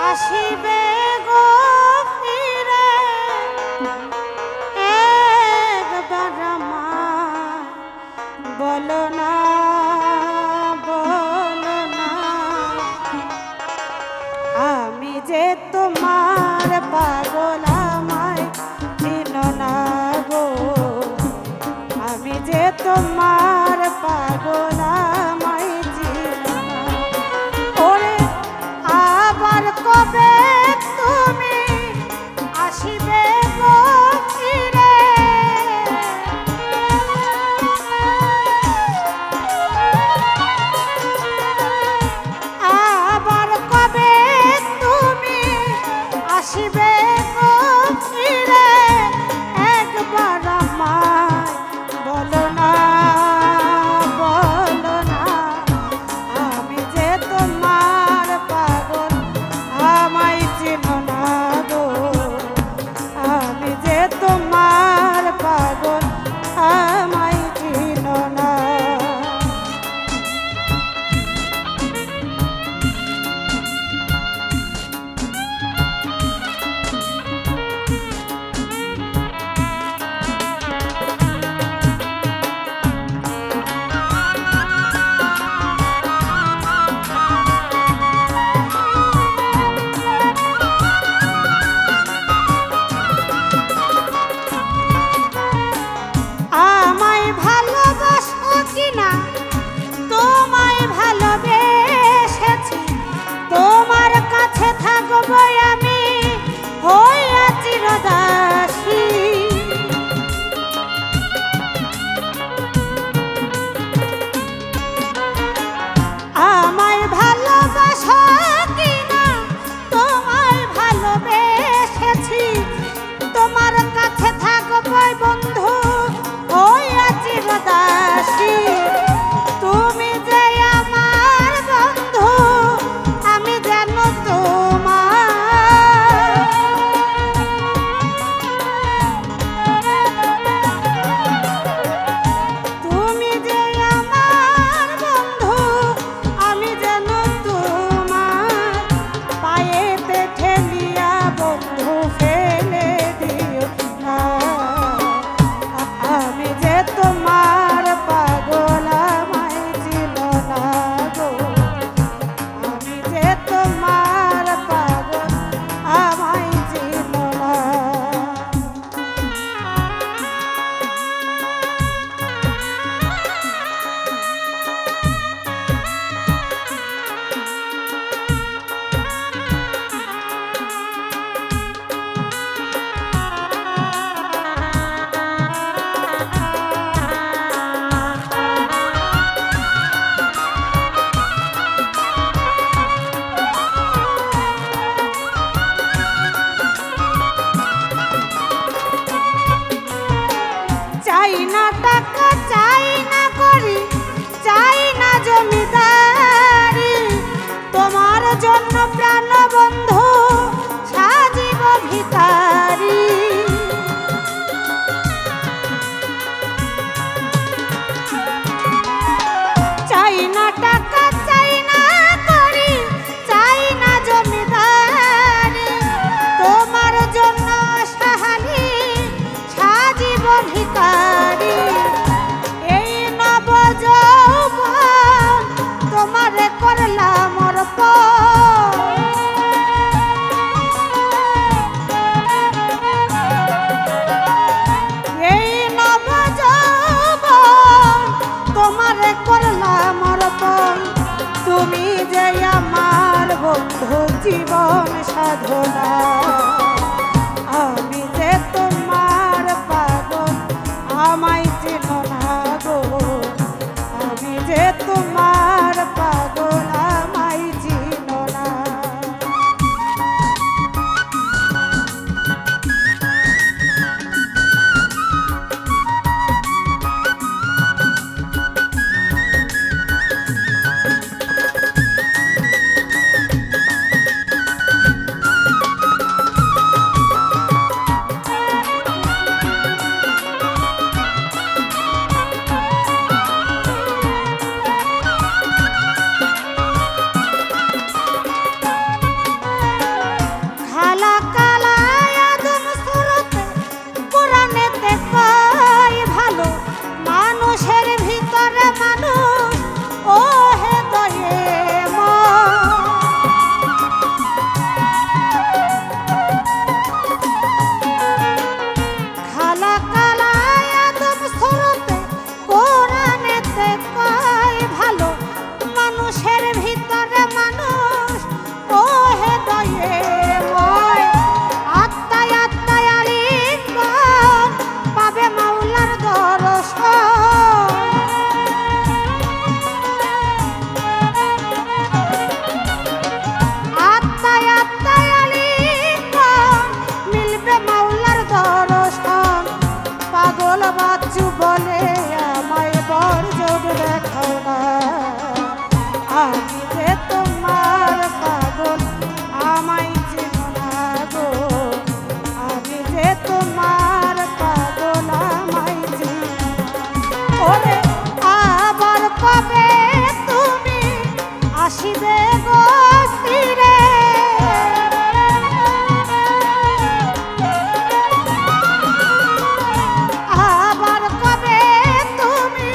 আসিবে গো ফিরে একবার আমায় বলো না আমি যে তোমার পাগল আমায় চিনো না গো আমি যে তোমার পাগল আমায় চিনো না ওরে আবার কবে তুমি আসিবে গো ফিরে আবার কবে তুমি আসিবে গো ফিরে একবার আমায় বলো না আমি যে তোমার পাগল আমায় চিনো না গো আমি যে তোমার পাগল আমায় চিনো না আমি হইয়া চিরদাসী আমায় ভালোবাসো কিনা তোমায় ভালোবেসেছি তোমার কাছে থাকবো বন্ধু হইয়া চিরদাসী তুমি যে আমার বন্ধু আমি যেন চাই না টাকা চাই না করি চাই না জমিদারি তোমার জন্য প্রাণ বন্ধু সাজিব ভিখারি চাই না টাকা চাই না করি চাই না জমিদারি তোমার জন্য সাহালি সাজিব ভিখারি এই নব যৌবন তোমারে করলাম অর্পণ এই নব যৌবন তোমারে করলাম অর্পণ তুমি যে আমার বন্ধু জীবন সাধনা আমি যে তোমার পাগল আমায় চিনো না গো আমি যে তোমার পাগল আমায় চিনো না কিছু বলে আমায় বর্জন দেখাও না। আমি যে তোমার পাগল আমায় চিনো না গো, আমি যে তোমার পাগল আমায় চিনো না। ওরে আবার কবে তুমি আসিবে গো ফিরে, আবার কবে তুমি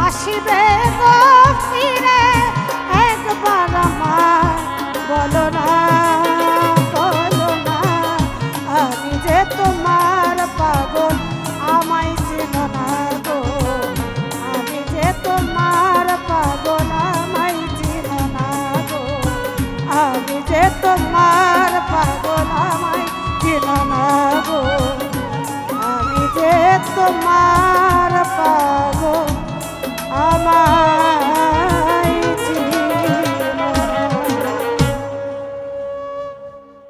আসিবে গো ফিরে, একবার আমায় বলো না, বলো না। আমি যে তোমার পাগল আমায় চিনো না গো, আমি যে তোমার পাগল আমায় চিনো না গো, আমি যে তোমার পাগল আমায় চিনো না গো।